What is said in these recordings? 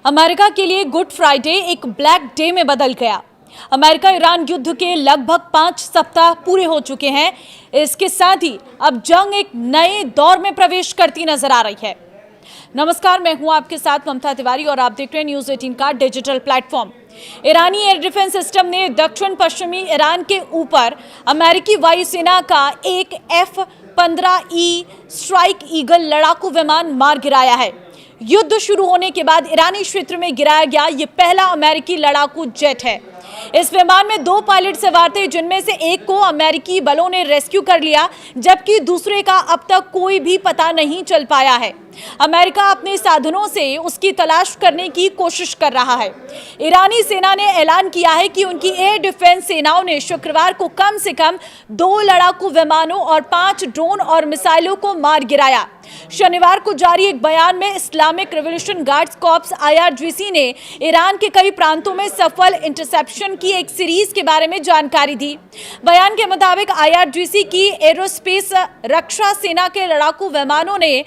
America के लिए good Friday एक ब्लैक डे में बदल गया। अमेरिका ईरान युद्ध के लगभग 5 सप्ताह पूरे हो चुके हैं। इसके साथ ही अब जंग एक नए दौर में प्रवेश करती नजर आ रही है। नमस्कार, मैं हूं आपके साथ ममता तिवारी और आप देख रहे हैं न्यूज़ 18 का डिजिटल प्लेटफॉर्म। ईरानी एयर डिफेंस सिस्टम ने दक्षिण पश्चिमी ईरान के ऊपर अमेरिकी वायुसेना का एक F-15E स्ट्राइक ईगल लड़ाकू विमान मार गिराया है। युद्ध शुरू होने के बाद ईरानी क्षेत्र में गिराया गया ये पहला अमेरिकी लड़ाकू जेट है। इस विमान में 2 पायलट सवार थे, जिनमें से एक को अमेरिकी बलों ने रेस्क्यू कर लिया, जबकि दूसरे का अब तक कोई भी पता नहीं चल पाया है। अमेरिका अपने साधनों से उसकी तलाश करने की कोशिश कर रहा है। ईरानी सेना ने ऐलान किया है कि उनकी एयर डिफेंस सेनाओं ने शुक्रवार को कम से कम 2 लड़ाकू विमानों और 5 ड्रोन और मिसाइलों को मार गिराया। शनिवार को जारी एक बयान में Islamic revolution guards corps IRGC ने ईरान के कई प्रांतों में सफल इंटरसेप्शन की एक सीरीज के बारे में जानकारी दी। बयान के मुताबिक IRGC की एरोस्पेस रक्षा सेना के लड़ाकू विमानों ने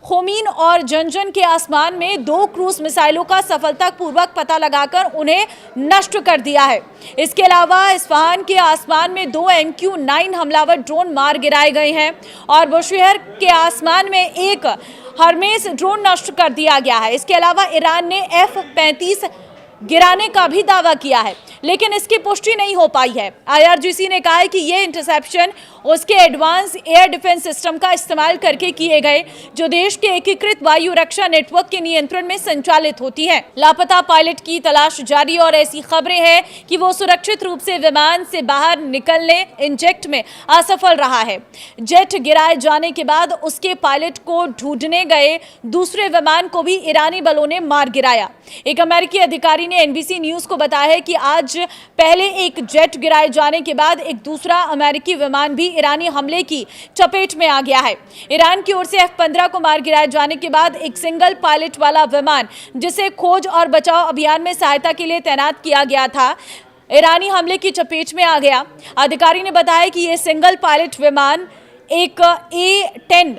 होमीन और जंजन के आसमान में 2 क्रूज मिसाइलों का सफलतापूर्वक पता लगाकर उन्हें नष्ट कर दिया है। इसके अलावा इस्फहान के आसमान में 2 MQ-9 हमलावर ड्रोन मार गिराए गए हैं और बुशहर के आसमान में एक हरमेस ड्रोन नष्ट कर दिया गया है। इसके अलावा ईरान ने F-35 गिराने का भी दावा किया है, लेकिन इसकी पुष्टि नहीं हो पाई है। IRGC ने कहा है कि ये इंटरसेप्शन उसके एडवांस एयर डिफेंस सिस्टम का इस्तेमाल करके किए गए, जो देश के एकीकृत वायु रक्षा नेटवर्क के नियंत्रण में संचालित होती है। लापता पायलट की तलाश जारी और ऐसी खबरें हैं कि वो सुरक्षित रूप से विमान से बाहर निकलने इंजेक्ट में असफल रहा है। जेट गिराए जाने के बाद उसके पायलट को ढूंढने गए दूसरे विमान को भी ईरानी बलों ने मार गिराया। एक अमेरिकी अधिकारी ने NBC न्यूज को बताया है कि आज पहले एक जेट गिराए जाने के बाद एक दूसरा अमेरिकी विमान भी ईरानी हमले की चपेट में आ गया है। ईरान की ओर से F-15 को मार गिराए जाने के बाद एक सिंगल पायलट वाला विमान, जिसे खोज और बचाव अभियान में सहायता के लिए तैनात किया गया था, ईरानी हमले की चपेट में आ गया। अधिकारी ने बताया कि यह सिंगल पायलट विमान एक A-10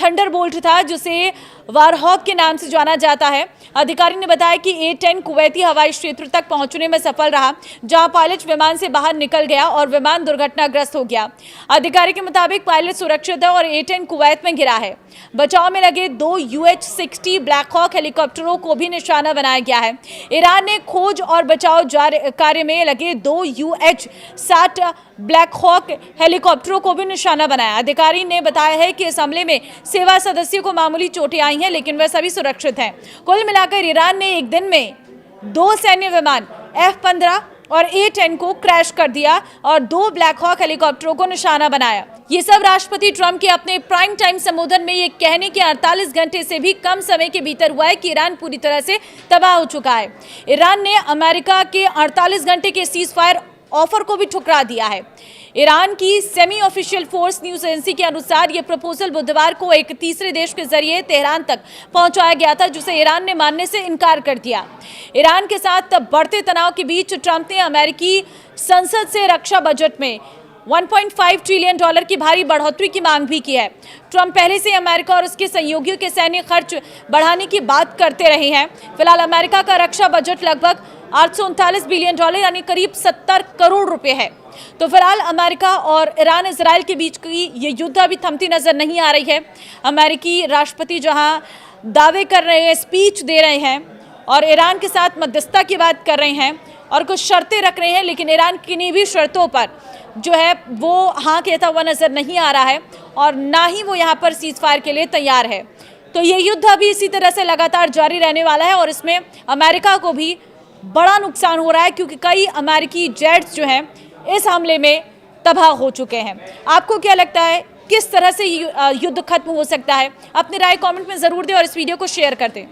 थंडरबोल्ट था, जिसे वारहॉक के नाम से जाना जाता है। अधिकारी ने बताया कि A-10 कुवैती हवाई क्षेत्र तक पहुंचने में सफल रहा, जहां पायलट विमान से बाहर निकल गया और विमान दुर्घटनाग्रस्त हो गया। अधिकारी के मुताबिक पायलट सुरक्षित है और A-10 कुवैत में गिरा है। बचाव में लगे 2 UH-60 ब्लैक हॉक हेलीकॉप्टरों को भी निशाना बनाया गया है। ईरान ने खोज और बचाव कार्य में लगे 2 UH-60 ब्लैक हॉक हेलीकॉप्टरों को भी निशाना बनाया। अधिकारी ने बताया है कि इस हमले में सेवा सदस्यों को मामूली चोटें आई हैं, लेकिन वह सभी सुरक्षित हैं। कुल मिलाकर ईरान ने एक दिन में 2 सैन्य विमान F-15 और A-10 को क्रैश कर दिया और 2 ब्लैक हॉक हेलीकॉप्टरों को निशाना बनाया। ये सब राष्ट्रपति ट्रंप के अपने प्राइम टाइम संबोधन में ये कहने के 48 घंटे से भी कम समय के भीतर हुआ है कि ईरान पूरी तरह से तबाह हो चुका है। ईरान ने अमेरिका के 48 घंटे के सीज फायर ऑफर को भी ठुकरा दिया है। ईरान की semi official force news agency के अनुसार यह प्रपोजल बुधवार को एक तीसरे देश के जरिए तेहरान तक पहुंचाया गया था, जिसे ईरान ने मानने से इनकार कर दिया। ईरान के साथ बढ़ते तनाव के बीच ट्रंप ने अमेरिकी संसद से रक्षा बजट में $1.5 ट्रिलियन की भारी बढ़ोतरी की मांग भी की है। ट्रंप पहले से अमेरिका और उसके सहयोगियों के सैन्य खर्च बढ़ाने की बात करते रहे हैं। फिलहाल अमेरिका का रक्षा बजट लगभग $839 बिलियन यानी करीब 70 करोड़ रुपए है। तो फिलहाल अमेरिका और ईरान इजराइल के बीच की ये युद्ध अभी थमती नजर नहीं आ रही है। अमेरिकी राष्ट्रपति जहां दावे कर रहे हैं, स्पीच दे रहे हैं और ईरान के साथ मध्यस्थता की बात कर रहे हैं और कुछ शर्तें रख रहे हैं, लेकिन ईरान किन्हीं भी शर्तों पर जो है वो हाँ कहता हुआ नजर नहीं आ रहा है और ना ही वो यहाँ पर सीज फायर के लिए तैयार है। तो ये युद्ध अभी इसी तरह से लगातार जारी रहने वाला है और इसमें अमेरिका को भी बड़ा नुकसान हो रहा है, क्योंकि कई अमेरिकी जेट्स जो हैं इस हमले में तबाह हो चुके हैं। आपको क्या लगता है, किस तरह से युद्ध खत्म हो सकता है? अपनी राय कमेंट में ज़रूर दें और इस वीडियो को शेयर कर दें।